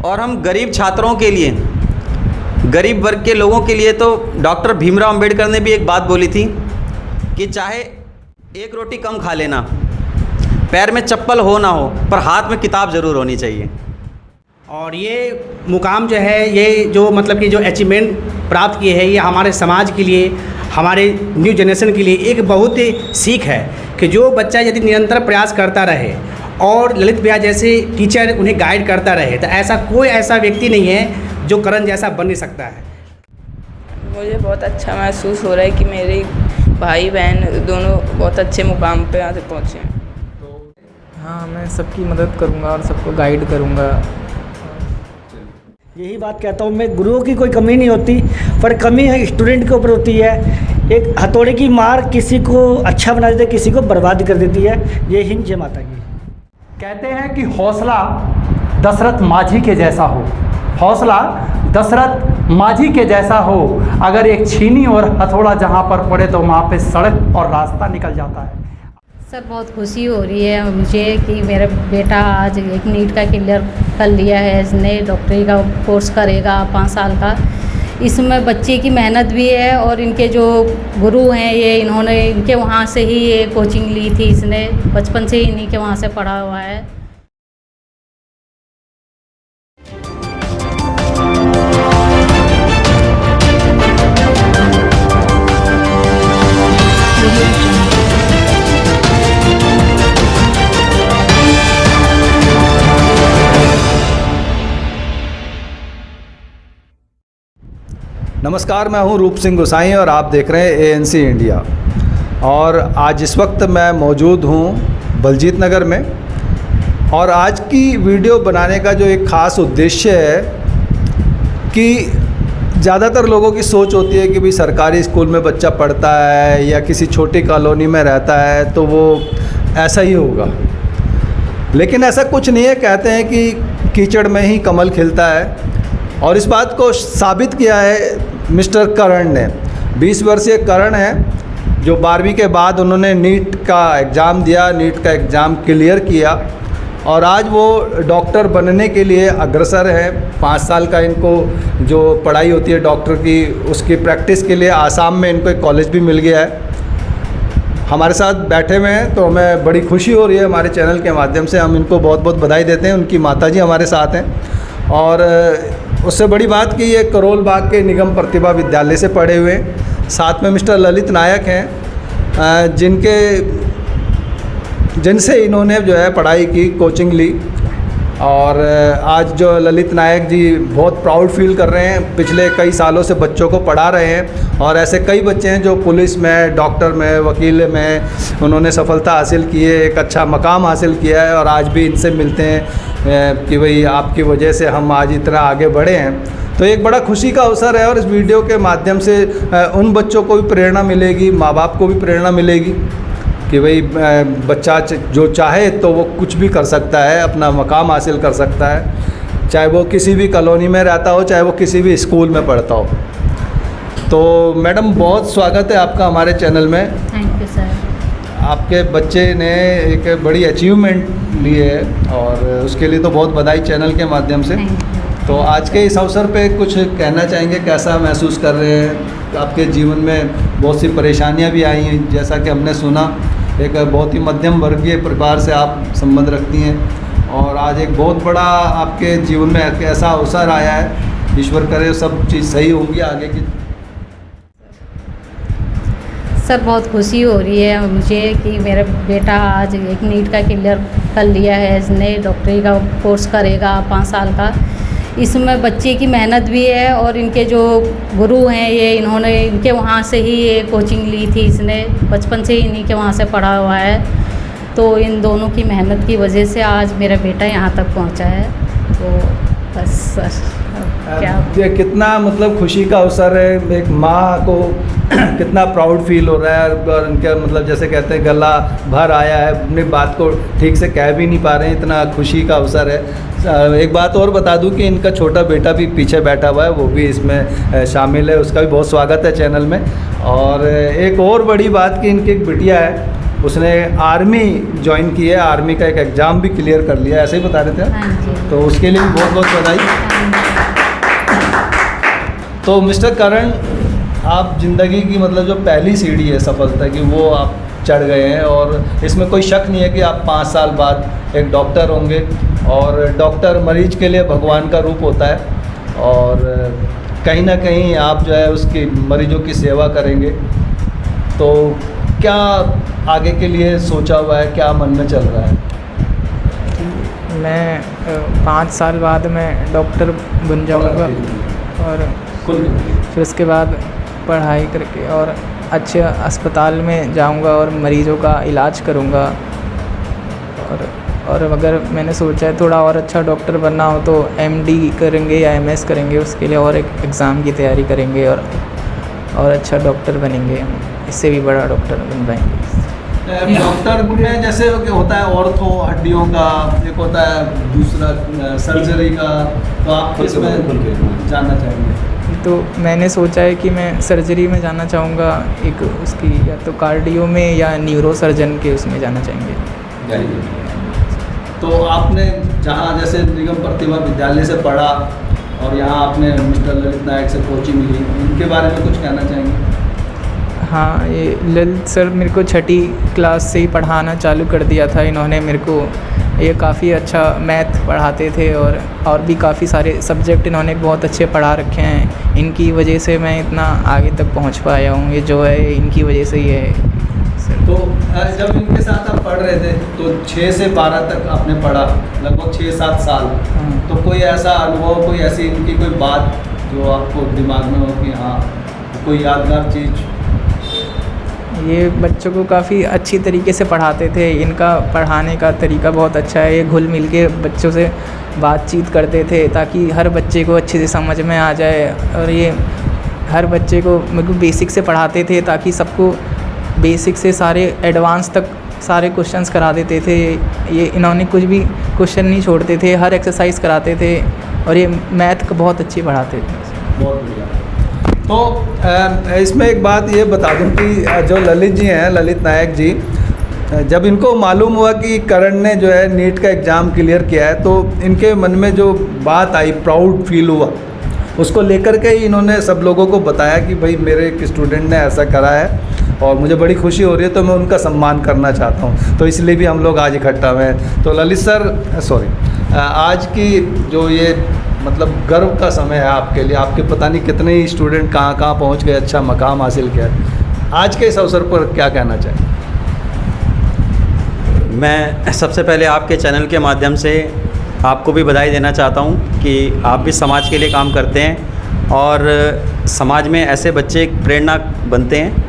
और हम गरीब छात्रों के लिए, गरीब वर्ग के लोगों के लिए तो डॉक्टर भीमराव अंबेडकर ने भी एक बात बोली थी कि चाहे एक रोटी कम खा लेना, पैर में चप्पल हो ना हो, पर हाथ में किताब ज़रूर होनी चाहिए। और ये मुकाम जो है, ये जो मतलब कि जो अचीवमेंट प्राप्त किए हैं, ये हमारे समाज के लिए, हमारे न्यू जनरेशन के लिए एक बहुत ही सीख है कि जो बच्चा यदि निरंतर प्रयास करता रहे और ललित भैया जैसे टीचर उन्हें गाइड करता रहे, तो ऐसा कोई ऐसा व्यक्ति नहीं है जो करण जैसा बन नहीं सकता है। मुझे बहुत अच्छा महसूस हो रहा है कि मेरे भाई बहन दोनों बहुत अच्छे मुकाम पे आज पहुँचे हैं। हाँ, मैं सबकी मदद करूँगा और सबको गाइड करूँगा। यही बात कहता हूँ मैं, गुरुओं की कोई कमी नहीं होती, पर कमी है स्टूडेंट के ऊपर होती है। एक हथौड़े की मार किसी को अच्छा बना देती है, किसी को बर्बाद कर देती है। ये हिंद जय माता की। कहते हैं कि हौसला दशरथ माझी के जैसा हो, हौसला दशरथ माझी के जैसा हो। अगर एक छीनी और हथौड़ा जहाँ पर पड़े तो वहाँ पे सड़क और रास्ता निकल जाता है। सर, बहुत खुशी हो रही है मुझे कि मेरा बेटा आज एक नीट का क्लियर कर लिया है। इसने डॉक्टरी का कोर्स करेगा 5 साल का। इसमें बच्चे की मेहनत भी है और इनके जो गुरु हैं ये इन्होंने इनके वहाँ से ही ये कोचिंग ली थी। इसने बचपन से ही इन्हीं के वहाँ से पढ़ा हुआ है। नमस्कार, मैं हूं रूप सिंह गोसाई और आप देख रहे हैं ANC इंडिया। और आज इस वक्त मैं मौजूद हूं बलजीत नगर में, और आज की वीडियो बनाने का जो एक ख़ास उद्देश्य है कि ज़्यादातर लोगों की सोच होती है कि भाई सरकारी स्कूल में बच्चा पढ़ता है या किसी छोटी कॉलोनी में रहता है तो वो ऐसा ही होगा, लेकिन ऐसा कुछ नहीं है। कहते हैं कि कीचड़ में ही कमल खिलता है, और इस बात को साबित किया है मिस्टर करण ने। 20 वर्षीय करण है जो 12वीं के बाद उन्होंने नीट का एग्ज़ाम दिया, नीट का एग्ज़ाम क्लियर किया और आज वो डॉक्टर बनने के लिए अग्रसर है। 5 साल का इनको जो पढ़ाई होती है डॉक्टर की, उसकी प्रैक्टिस के लिए आसाम में इनको एक कॉलेज भी मिल गया है। हमारे साथ बैठे हुए हैं तो हमें बड़ी खुशी हो रही है। हमारे चैनल के माध्यम से हम इनको बहुत बहुत बधाई देते हैं। उनकी माताजी हमारे साथ हैं, और उससे बड़ी बात कि ये करोल बाग के निगम प्रतिभा विद्यालय से पढ़े हुए हैं। साथ में मिस्टर ललित नायक हैं जिनसे इन्होंने जो है पढ़ाई की, कोचिंग ली। और आज जो ललित नायक जी बहुत प्राउड फील कर रहे हैं, पिछले कई सालों से बच्चों को पढ़ा रहे हैं, और ऐसे कई बच्चे हैं जो पुलिस में, डॉक्टर में, वकील में उन्होंने सफलता हासिल की है, एक अच्छा मकाम हासिल किया है। और आज भी इनसे मिलते हैं कि भाई आपकी वजह से हम आज इतना आगे बढ़े हैं। तो एक बड़ा खुशी का अवसर है, और इस वीडियो के माध्यम से उन बच्चों को भी प्रेरणा मिलेगी, माँ बाप को भी प्रेरणा मिलेगी कि भाई बच्चा जो चाहे तो वो कुछ भी कर सकता है, अपना मकाम हासिल कर सकता है, चाहे वो किसी भी कॉलोनी में रहता हो, चाहे वो किसी भी स्कूल में पढ़ता हो। तो मैडम, बहुत स्वागत है आपका हमारे चैनल में। Thank you sir. आपके बच्चे ने एक बड़ी अचीवमेंट ली है, और उसके लिए तो बहुत बधाई चैनल के माध्यम से। तो आज के इस अवसर पे कुछ कहना चाहेंगे, कैसा महसूस कर रहे हैं? आपके जीवन में बहुत सी परेशानियां भी आई हैं, जैसा कि हमने सुना एक बहुत ही मध्यम वर्गीय परिवार से आप संबंध रखती हैं, और आज एक बहुत बड़ा आपके जीवन में ऐसा अवसर आया है। ईश्वर करे सब चीज़ सही होंगी आगे की। सर, बहुत खुशी हो रही है मुझे कि मेरा बेटा आज एक नीट का क्लियर कर लिया है। इसने डॉक्टरी का कोर्स करेगा 5 साल का। इसमें बच्चे की मेहनत भी है और इनके जो गुरु हैं ये इन्होंने इनके वहाँ से ही ये कोचिंग ली थी। इसने बचपन से ही इन्हीं के वहाँ से पढ़ा हुआ है, तो इन दोनों की मेहनत की वजह से आज मेरा बेटा यहाँ तक पहुँचा है। तो बस सर, क्या ये कितना मतलब खुशी का अवसर है। एक माँ को कितना प्राउड फील हो रहा है, और उनका मतलब जैसे कहते हैं गला भर आया है, अपनी बात को ठीक से कह भी नहीं पा रहे हैं, इतना खुशी का अवसर है। एक बात और बता दूं कि इनका छोटा बेटा भी पीछे बैठा हुआ है, वो भी इसमें शामिल है, उसका भी बहुत स्वागत है चैनल में। और एक और बड़ी बात कि इनकी एक बिटिया है उसने आर्मी ज्वाइन की है, आर्मी का एक एग्ज़ाम भी क्लियर कर लिया, ऐसे ही बता रहे थे आप? हाँ जी। तो उसके लिए भी बहुत बहुत बधाई। तो मिस्टर करण, आप ज़िंदगी की मतलब जो पहली सीढ़ी है सफलता की, वो आप चढ़ गए हैं और इसमें कोई शक नहीं है कि आप 5 साल बाद एक डॉक्टर होंगे। और डॉक्टर मरीज के लिए भगवान का रूप होता है और कहीं ना कहीं आप जो है उसकी मरीजों की सेवा करेंगे। तो क्या आगे के लिए सोचा हुआ है, क्या मन में चल रहा है? मैं 5 साल बाद मैं डॉक्टर बन जाऊंगा और फिर उसके बाद पढ़ाई करके और अच्छे अस्पताल में जाऊंगा और मरीज़ों का इलाज करूंगा। और अगर मैंने सोचा है थोड़ा और अच्छा डॉक्टर बनना हो तो एमडी करेंगे या एमएस करेंगे, उसके लिए और एक एग्ज़ाम की तैयारी करेंगे और अच्छा डॉक्टर बनेंगे, इससे भी बड़ा डॉक्टर बन पाएंगे। डॉक्टर में जैसे होता है ऑर्थो हड्डियों का, एक होता है दूसरा सर्जरी का, तो आप किसमें जानना चाहेंगे? तो मैंने सोचा है कि मैं सर्जरी में जाना चाहूँगा, एक उसकी या तो कार्डियो में या न्यूरो सर्जन के उसमें जाना चाहेंगे। तो आपने जहाँ जैसे निगम प्रतिभा विद्यालय से पढ़ा और यहाँ आपने मिस्टर ललित नायक से कोचिंग ली, इनके बारे में कुछ कहना चाहेंगे? हाँ, ये ललित सर मेरे को 6ठी क्लास से ही पढ़ाना चालू कर दिया था इन्होंने मेरे को। ये काफ़ी अच्छा मैथ पढ़ाते थे और भी काफ़ी सारे सब्जेक्ट इन्होंने बहुत अच्छे पढ़ा रखे हैं। इनकी वजह से मैं इतना आगे तक पहुंच पाया हूँ, ये जो है इनकी वजह से ही है। तो जब इनके साथ आप पढ़ रहे थे तो 6 से 12 तक आपने पढ़ा, लगभग 6-7 साल। तो कोई ऐसा अनुभव, कोई ऐसी इनकी कोई बात जो आपको दिमाग में हो कि हाँ कोई यादगार चीज़? ये बच्चों को काफ़ी अच्छी तरीके से पढ़ाते थे, इनका पढ़ाने का तरीका बहुत अच्छा है। ये घुल मिल के बच्चों से बातचीत करते थे ताकि हर बच्चे को अच्छे से समझ में आ जाए। और ये हर बच्चे को मतलब बेसिक से पढ़ाते थे ताकि सबको बेसिक से सारे एडवांस तक सारे क्वेश्चंस करा देते थे। ये इन्होंने कुछ भी क्वेश्चन नहीं छोड़ते थे, हर एक्सरसाइज कराते थे और ये मैथ को बहुत अच्छी पढ़ाते थे। बहुत बढ़िया। तो इसमें एक बात ये बता दूं कि जो ललित जी हैं, ललित नायक जी, जब इनको मालूम हुआ कि करण ने जो है नीट का एग्ज़ाम क्लियर किया है, तो इनके मन में जो बात आई, प्राउड फील हुआ, उसको लेकर के ही इन्होंने सब लोगों को बताया कि भाई मेरे एक स्टूडेंट ने ऐसा करा है और मुझे बड़ी खुशी हो रही है, तो मैं उनका सम्मान करना चाहता हूँ। तो इसलिए भी हम लोग आज इकट्ठा हुए हैं। तो ललित सर, आज की जो ये मतलब गर्व का समय है आपके लिए, आपके पता नहीं कितने ही स्टूडेंट कहाँ पहुँच गए, अच्छा मकाम हासिल किया, आज के इस अवसर पर क्या कहना चाहिए? मैं सबसे पहले आपके चैनल के माध्यम से आपको भी बधाई देना चाहता हूँ कि आप भी समाज के लिए काम करते हैं और समाज में ऐसे बच्चे प्रेरणा बनते हैं।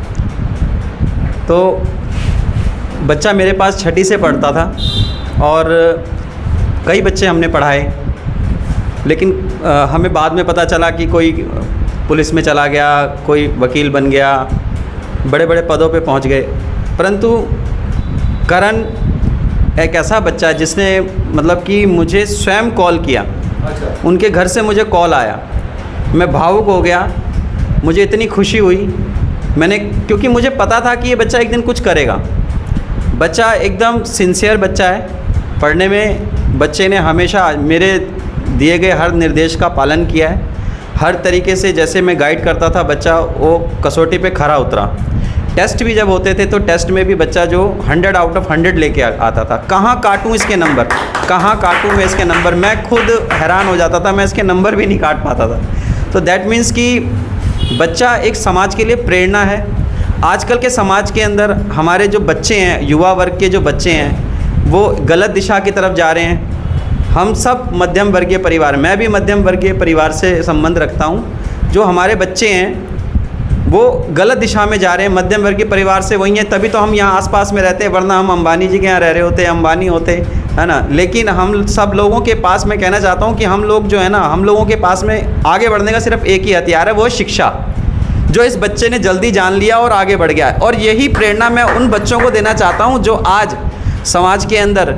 तो बच्चा मेरे पास 6ठी से पढ़ता था और कई बच्चे हमने पढ़ाए, लेकिन हमें बाद में पता चला कि कोई पुलिस में चला गया, कोई वकील बन गया, बड़े बड़े पदों पे पहुंच गए। परंतु करण एक ऐसा बच्चा है जिसने मतलब कि मुझे स्वयं कॉल किया। अच्छा। उनके घर से मुझे कॉल आया, मैं भावुक हो गया, मुझे इतनी खुशी हुई। क्योंकि मुझे पता था कि ये बच्चा एक दिन कुछ करेगा। बच्चा एकदम सिंसियर बच्चा है पढ़ने में। बच्चे ने हमेशा मेरे दिए गए हर निर्देश का पालन किया है। हर तरीके से जैसे मैं गाइड करता था, बच्चा वो कसौटी पे खरा उतरा। टेस्ट भी जब होते थे तो टेस्ट में भी बच्चा जो 100 आउट ऑफ 100 लेके आता था। कहाँ काटूँ इसके नंबर, कहाँ काटूँ मैं इसके नंबर, मैं खुद हैरान हो जाता था, मैं इसके नंबर भी नहीं काट पाता था। तो दैट मीन्स कि बच्चा एक समाज के लिए प्रेरणा है। आजकल के समाज के अंदर हमारे जो बच्चे हैं, युवा वर्ग के जो बच्चे हैं, वो गलत दिशा की तरफ जा रहे हैं। हम सब मध्यम वर्गीय परिवार, मैं भी मध्यम वर्गीय परिवार से संबंध रखता हूँ। जो हमारे बच्चे हैं वो गलत दिशा में जा रहे हैं, मध्यम वर्गीय परिवार से वही हैं, तभी तो हम यहाँ आसपास में रहते हैं, वरना हम अंबानी जी के यहाँ रह रहे होते, अंबानी होते, है ना। लेकिन हम सब लोगों के पास, मैं कहना चाहता हूँ कि हम लोग जो है ना, हम लोगों के पास में आगे बढ़ने का सिर्फ एक ही हथियार है, वो शिक्षा, जो इस बच्चे ने जल्दी जान लिया और आगे बढ़ गया। और यही प्रेरणा मैं उन बच्चों को देना चाहता हूँ जो आज समाज के अंदर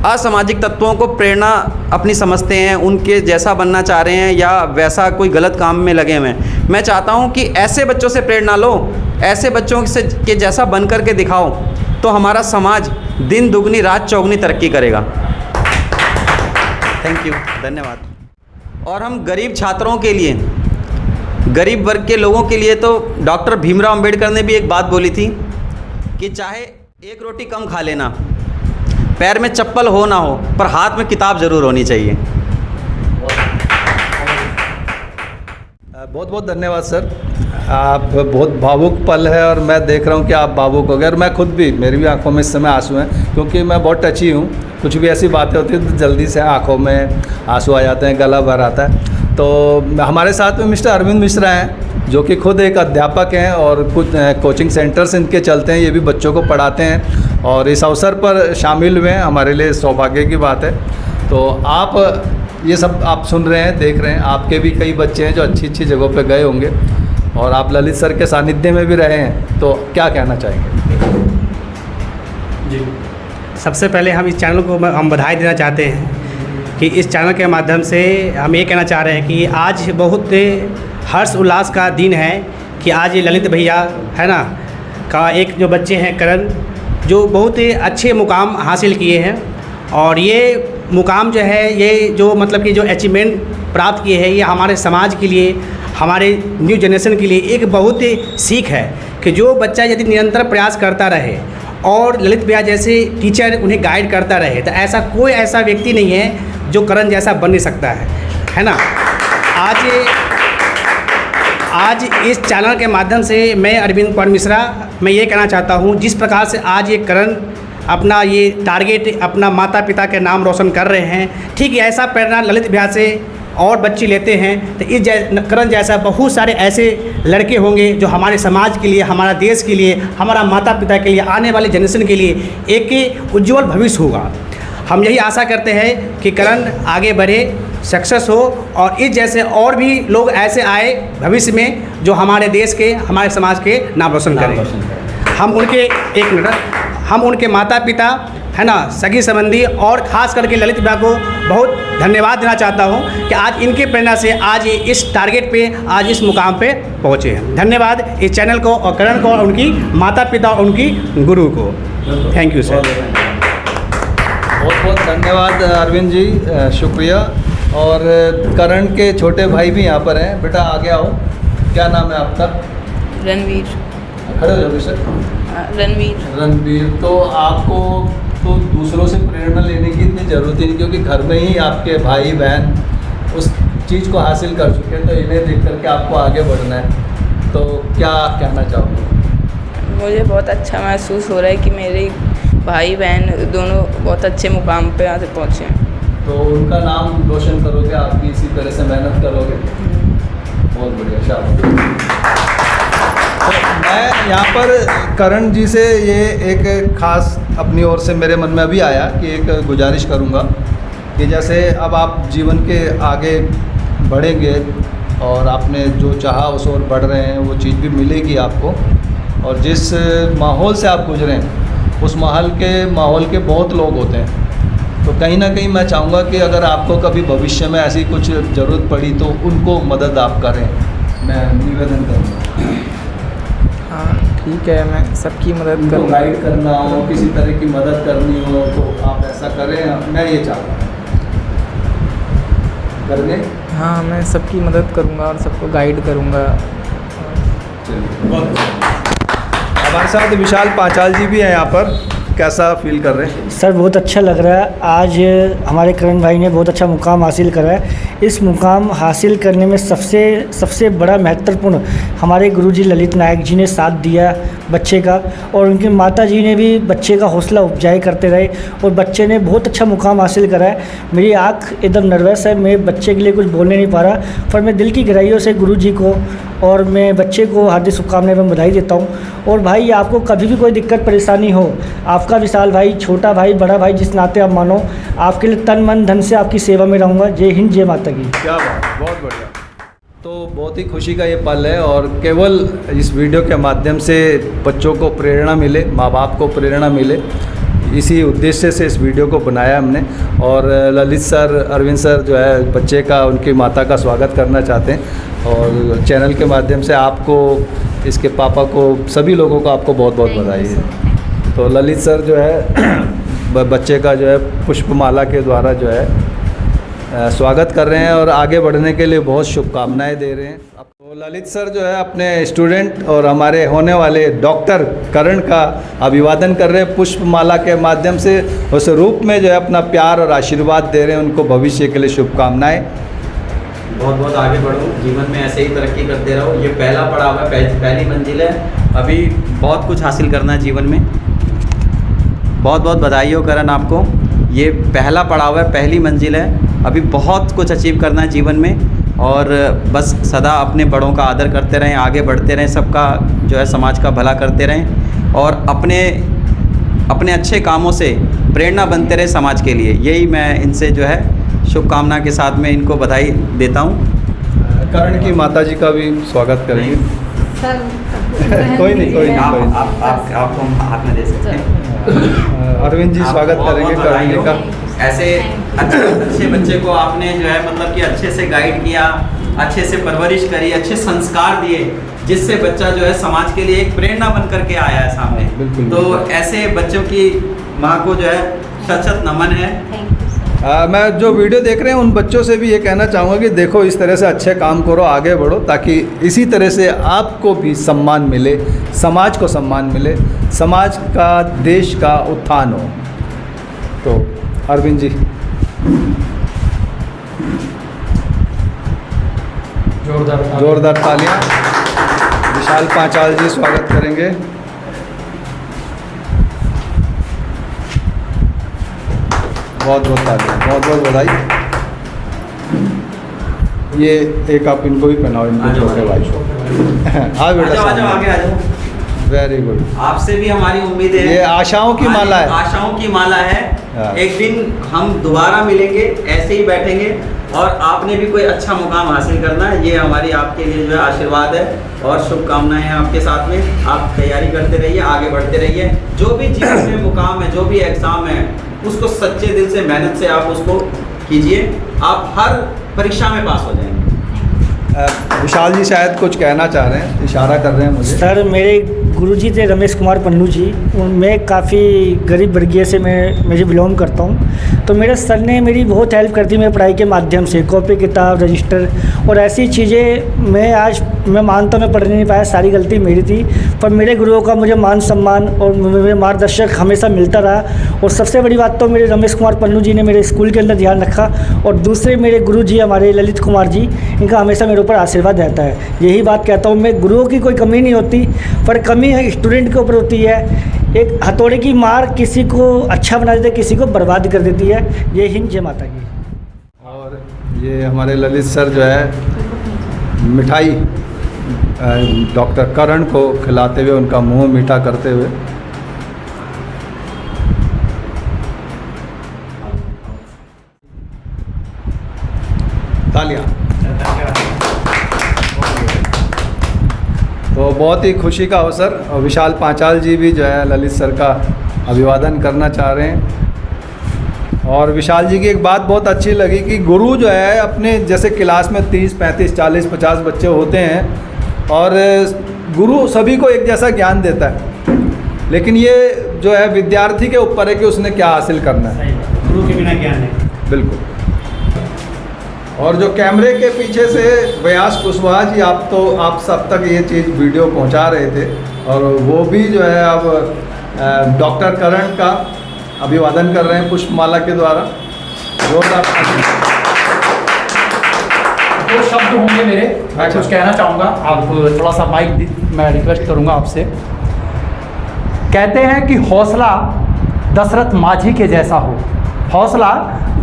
असामाजिक तत्वों को प्रेरणा अपनी समझते हैं, उनके जैसा बनना चाह रहे हैं या वैसा कोई गलत काम में लगे हुए हैं। मैं चाहता हूं कि ऐसे बच्चों से प्रेरणा लो, ऐसे बच्चों से के जैसा बन कर के दिखाओ, तो हमारा समाज दिन दुगनी रात चौगुनी तरक्की करेगा। थैंक यू, धन्यवाद। और हम गरीब छात्रों के लिए, गरीब वर्ग के लोगों के लिए तो डॉक्टर भीमराव अंबेडकर ने भी एक बात बोली थी कि चाहे एक रोटी कम खा लेना, पैर में चप्पल हो ना हो, पर हाथ में किताब ज़रूर होनी चाहिए। बहुत बहुत धन्यवाद सर। आप बहुत भावुक पल है और मैं देख रहा हूँ कि आप भावुक हो गए, और मैं खुद भी, मेरी भी आंखों में इस समय आंसू हैं, क्योंकि मैं बहुत टची हूँ। कुछ भी ऐसी बातें होती हैं तो जल्दी से आंखों में आंसू आ जाते हैं, गला भर आता है। तो हमारे साथ में मिस्टर अरविंद मिश्रा हैं, जो कि खुद एक अध्यापक हैं और कुछ कोचिंग सेंटर्स इनके चलते हैं, ये भी बच्चों को पढ़ाते हैं और इस अवसर पर शामिल हुए हैं। हमारे लिए सौभाग्य की बात है। तो आप ये सब आप सुन रहे हैं, देख रहे हैं, आपके भी कई बच्चे हैं जो अच्छी अच्छी जगहों पे गए होंगे और आप ललित सर के सानिध्य में भी रहे हैं, तो क्या कहना चाहेंगे? जी, सबसे पहले हम इस चैनल को हम बधाई देना चाहते हैं कि इस चैनल के माध्यम से हम ये कहना चाह रहे हैं कि आज बहुत हर्ष उल्लास का दिन है कि आज ये ललित भैया है ना का एक जो बच्चे हैं करण, जो बहुत ही अच्छे मुकाम हासिल किए हैं। और ये मुकाम जो है, ये जो मतलब कि जो अचीवमेंट प्राप्त किए हैं, ये हमारे समाज के लिए, हमारे न्यू जनरेशन के लिए एक बहुत ही सीख है कि जो बच्चा यदि निरंतर प्रयास करता रहे और ललित भैया जैसे टीचर उन्हें गाइड करता रहे, तो ऐसा कोई ऐसा व्यक्ति नहीं है जो करण जैसा बन नहीं सकता है ना। आज इस चैनल के माध्यम से मैं अरविंद कुमार मिश्रा, मैं ये कहना चाहता हूँ, जिस प्रकार से आज ये करण अपना ये टारगेट अपना माता पिता के नाम रोशन कर रहे हैं, ठीक है, ऐसा प्रेरणा ललित भैया से और बच्चे लेते हैं। तो इस करण जैसा बहुत सारे ऐसे लड़के होंगे जो हमारे समाज के लिए, हमारा देश के लिए, हमारा माता पिता के लिए, आने वाले जनरेशन के लिए एक उज्जवल भविष्य होगा। हम यही आशा करते हैं कि करण आगे बढ़े, सक्सेस हो और इस जैसे और भी लोग ऐसे आए भविष्य में जो हमारे देश के, हमारे समाज के नाम रोशन करें। हम उनके माता पिता है ना, सगी संबंधी और ख़ास करके ललित भैया को बहुत धन्यवाद देना चाहता हूं कि आज इनके प्रेरणा से आज ये इस टारगेट पे, आज इस मुकाम पे पहुंचे हैं। धन्यवाद इस चैनल को और करण को और उनकी माता पिता और उनकी गुरु को। Thank you sir. बहुत बहुत धन्यवाद अरविंद जी, शुक्रिया। और करण के छोटे भाई भी यहाँ पर हैं। बेटा आगे आओ, क्या नाम है आपका? रणवीर। खड़े हो जाओ सर। रणवीर, तो आपको तो दूसरों से प्रेरणा लेने की इतनी ज़रूरत ही नहीं, क्योंकि घर में ही आपके भाई बहन उस चीज़ को हासिल कर चुके हैं, तो इन्हें देख करके आपको आगे बढ़ना है। तो क्या कहना चाहोगे? मुझे बहुत अच्छा महसूस हो रहा है कि मेरे भाई बहन दोनों बहुत अच्छे मुकाम पे आज पहुँचे हैं। तो उनका नाम रोशन करोगे, आप भी इसी तरह से मेहनत करोगे। बहुत बढ़िया, शाबाश। मैं यहाँ पर करण जी से ये एक ख़ास अपनी ओर से मेरे मन में अभी आया कि एक गुजारिश करूँगा कि जैसे अब आप जीवन के आगे बढ़ेंगे और आपने जो चाहा उस ओर बढ़ रहे हैं, वो चीज़ भी मिलेगी आपको। और जिस माहौल से आप गुजरे हैं उस माहौल के बहुत लोग होते हैं, तो कहीं ना कहीं मैं चाहूँगा कि अगर आपको कभी भविष्य में ऐसी कुछ ज़रूरत पड़ी तो उनको मदद आप करें, मैं निवेदन करूँगा। हाँ ठीक है, मैं सबकी मदद करूँगा। गाइड करना हो, किसी तरह की मदद करनी हो तो आप ऐसा करें, मैं ये चाहता हूँ। करने? हाँ, मैं सबकी मदद करूँगा और सबको गाइड करूँगा। हमारे साथ विशाल पांचाल जी भी हैं यहाँ पर, कैसा फील कर रहे हैं? सर बहुत अच्छा लग रहा है। आज हमारे करण भाई ने बहुत अच्छा मुकाम हासिल करा है। इस मुकाम हासिल करने में सबसे बड़ा महत्वपूर्ण हमारे गुरुजी ललित नायक जी ने साथ दिया बच्चे का, और उनकी माता जी ने भी बच्चे का हौसला अफजाई करते रहे और बच्चे ने बहुत अच्छा मुकाम हासिल करा है। मेरी आँख एकदम नर्वस है, मैं बच्चे के लिए कुछ बोलने नहीं पा रहा, पर मैं दिल की गहराइयों से गुरुजी को और मैं बच्चे को हार्दिक शुभकामनाएं एवं बधाई देता हूँ। और भाई आपको कभी भी कोई दिक्कत परेशानी हो, आपका विशाल भाई, छोटा भाई, बड़ा भाई, जिस नाते आप मानो, आपके लिए तन मन धन से आपकी सेवा में रहूँगा। जय हिंद, जय माता की। क्या बात, बहुत बढ़िया। तो बहुत ही खुशी का ये पल है और केवल इस वीडियो के माध्यम से बच्चों को प्रेरणा मिले, माँ बाप को प्रेरणा मिले, इसी उद्देश्य से इस वीडियो को बनाया हमने। और ललित सर, अरविंद सर जो है बच्चे का, उनकी माता का स्वागत करना चाहते हैं और चैनल के माध्यम से आपको, इसके पापा को, सभी लोगों को आपको बहुत बहुत बधाई है। तो ललित सर जो है बच्चे का जो है पुष्पमाला के द्वारा जो है स्वागत कर रहे हैं और आगे बढ़ने के लिए बहुत शुभकामनाएं दे रहे हैं। तो ललित सर जो है अपने स्टूडेंट और हमारे होने वाले डॉक्टर करण का अभिवादन कर रहे हैं पुष्पमाला के माध्यम से, उस रूप में जो है अपना प्यार और आशीर्वाद दे रहे हैं, उनको भविष्य के लिए शुभकामनाएं। बहुत बहुत आगे बढ़ो, जीवन में ऐसे ही तरक्की करते रहो। ये पहला पड़ाव है, पहली मंजिल है, अभी बहुत कुछ हासिल करना है जीवन में। बहुत बहुत बधाई हो करण आपको, ये पहला पड़ाव है, पहली मंजिल है, अभी बहुत कुछ अचीव करना है जीवन में। और बस सदा अपने बड़ों का आदर करते रहें, आगे बढ़ते रहें, सबका जो है समाज का भला करते रहें और अपने अच्छे कामों से प्रेरणा बनते रहे समाज के लिए। यही मैं इनसे जो है शुभकामना के साथ में इनको बधाई देता हूँ। करण की माताजी का भी स्वागत करेंगे। कोई नहीं आपको हम हाथ में दे सकते हैं। अरविंद जी स्वागत करेंगे करण जी का। ऐसे अच्छे बच्चे को आपने जो है मतलब कि अच्छे से गाइड किया, अच्छे से परवरिश करी, अच्छे संस्कार दिए, जिससे बच्चा जो है समाज के लिए एक प्रेरणा बन करके आया है सामने। बिल्कुल। तो ऐसे बच्चों की माँ को जो है शत नमन है। मैं जो वीडियो देख रहे हैं उन बच्चों से भी ये कहना चाहूँगा कि देखो इस तरह से अच्छे काम करो, आगे बढ़ो, ताकि इसी तरह से आपको भी सम्मान मिले, समाज को सम्मान मिले, समाज का, देश का उत्थान हो। तो अरविंद जी जोरदार तालियां। विशाल पांचाल जी स्वागत करेंगे। बहुत बहुत तालियां, बहुत बहुत बधाई। ये एक आप इनको भी पहनाओ, इनको छोटे भाई। हाँ बेटा, आगे आ जाओ। Very good. आपसे भी हमारी उम्मीद है, ये आशाओं की माला है, आशाओं की माला है। एक दिन हम दोबारा मिलेंगे, ऐसे ही बैठेंगे और आपने भी कोई अच्छा मुकाम हासिल करना है। ये हमारी आपके लिए जो है आशीर्वाद है और शुभकामनाएं हैं आपके साथ में। आप तैयारी करते रहिए, आगे बढ़ते रहिए। जो भी जीवन में मुकाम है, जो भी एग्ज़ाम है, उसको सच्चे दिल से, मेहनत से आप उसको कीजिए, आप हर परीक्षा में पास हो जाएंगे। विशाल जी शायद कुछ कहना चाह रहे हैं, इशारा कर रहे हैं मुझे। सर, मेरे गुरुजी थे रमेश कुमार पन्नू जी। मैं काफ़ी गरीब वर्गीय से मैं बिलोंग करता हूँ। तो मेरे सर ने मेरी बहुत हेल्प करती मेरी पढ़ाई के माध्यम से, कॉपी किताब, रजिस्टर और ऐसी चीज़ें। मैं मानता हूँ मैं पढ़ नहीं पाया, सारी गलती मेरी थी, पर मेरे गुरुओं का मुझे मान सम्मान और मेरे मार्गदर्शक हमेशा मिलता रहा। और सबसे बड़ी बात तो मेरे रमेश कुमार पन्नू जी ने मेरे स्कूल के अंदर ध्यान रखा, और दूसरे मेरे गुरु जी हमारे ललित कुमार जी, इनका हमेशा मेरे ऊपर आशीर्वाद रहता है। यही बात कहता हूँ मैं, गुरुओं की कोई कमी नहीं होती, पर कमी है स्टूडेंट के ऊपर होती है। एक हथौड़े की मार किसी को अच्छा बना देती है, किसी को बर्बाद कर देती है। ये हिंद, जय माता की। और ये हमारे ललित सर जो है मिठाई डॉक्टर करण को खिलाते हुए, उनका मुंह मीठा करते हुए। तालियां। तो बहुत ही खुशी का अवसर, और विशाल पांचाल जी भी जो है ललित सर का अभिवादन करना चाह रहे हैं। और विशाल जी की एक बात बहुत अच्छी लगी कि गुरु जो है अपने जैसे क्लास में 30, 35, 40, 50 बच्चे होते हैं, और गुरु सभी को एक जैसा ज्ञान देता है, लेकिन ये जो है विद्यार्थी के ऊपर है कि उसने क्या हासिल करना है। गुरु के बिना ज्ञान नहीं। बिल्कुल। और जो कैमरे के पीछे से व्यास कुशवाहा जी, आप सब तक ये चीज़ वीडियो पहुंचा रहे थे, और वो भी जो है अब डॉक्टर करण का अभिवादन कर रहे हैं पुष्पमाला के द्वारा। जोरदार। दो शब्द होंगे मेरे, मैं कुछ कहना चाहूँगा। आप थोड़ा सा माइक मैं रिक्वेस्ट करूँगा आपसे। कहते हैं कि हौसला दशरथ माझी के जैसा हो, हौसला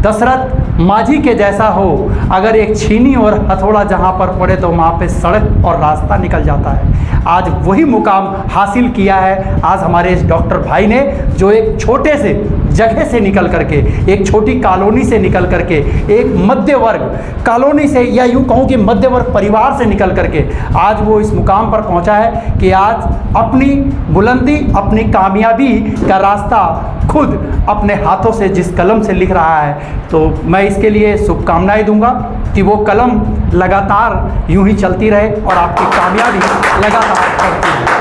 दशरथ माझी के जैसा हो। अगर एक छीनी और हथौड़ा जहाँ पर पड़े तो वहाँ पे सड़क और रास्ता निकल जाता है। आज वही मुकाम हासिल किया है आज हमारे इस डॉक्टर भाई ने, जो एक छोटे से जगह से निकल करके, एक छोटी कॉलोनी से निकल करके, एक मध्य वर्ग कॉलोनी से, या यूँ कहूँ कि मध्य वर्ग परिवार से निकल करके आज वो इस मुकाम पर पहुँचा है कि आज अपनी बुलंदी, अपनी कामयाबी का रास्ता खुद अपने हाथों से जिस कलम से लिख रहा है। तो मैं इसके लिए शुभकामनाएं दूंगा कि वो कलम लगातार यूं ही चलती रहे और आपकी कामयाबी लगातार बढ़ती रहे।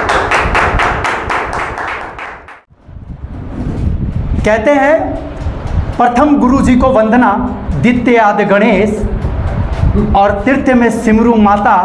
कहते हैं प्रथम गुरु जी को वंदना, द्वितीय आदि गणेश और तृतीय में सिमरू माता।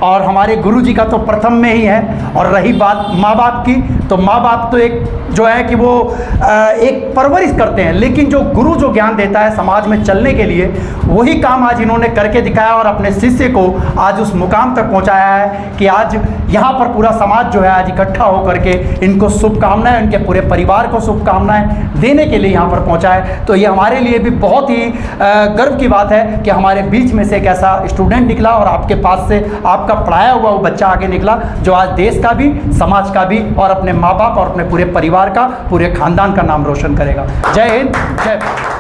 और हमारे गुरु जी का तो प्रथम में ही है। और रही बात माँ बाप की, तो माँ बाप तो एक जो है कि वो एक परवरिश करते हैं, लेकिन जो गुरु जो ज्ञान देता है समाज में चलने के लिए, वही काम आज इन्होंने करके दिखाया और अपने शिष्य को आज उस मुकाम तक पहुंचाया है कि आज यहाँ पर पूरा समाज जो है आज इकट्ठा होकर के इनको शुभकामनाएं, उनके पूरे परिवार को शुभकामनाएं देने के लिए यहाँ पर पहुँचा है। तो ये हमारे लिए भी बहुत ही गर्व की बात है कि हमारे बीच में से एक ऐसा स्टूडेंट निकला और आपके पास से आपका पढ़ाया हुआ वो बच्चा आगे निकला जो आज देश का भी, समाज का भी और अपने माँ बाप और अपने पूरे परिवार का, पूरे खानदान का नाम रोशन करेगा। जय हिंद, जय भारत।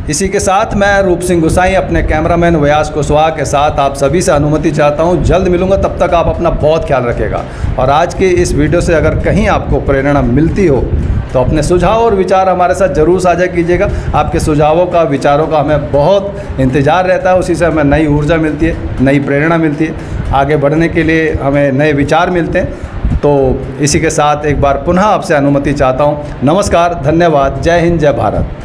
इसी के साथ मैं रूप सिंह गुसाई अपने कैमरामैन व्यास कुशवाहा के साथ आप सभी से अनुमति चाहता हूं। जल्द मिलूंगा, तब तक आप अपना बहुत ख्याल रखिएगा। और आज के इस वीडियो से अगर कहीं आपको प्रेरणा मिलती हो तो अपने सुझाव और विचार हमारे साथ ज़रूर साझा कीजिएगा। आपके सुझावों का, विचारों का हमें बहुत इंतज़ार रहता है। उसी से हमें नई ऊर्जा मिलती है, नई प्रेरणा मिलती है, आगे बढ़ने के लिए हमें नए विचार मिलते हैं। तो इसी के साथ एक बार पुनः आपसे अनुमति चाहता हूँ। नमस्कार, धन्यवाद, जय हिंद, जय भारत।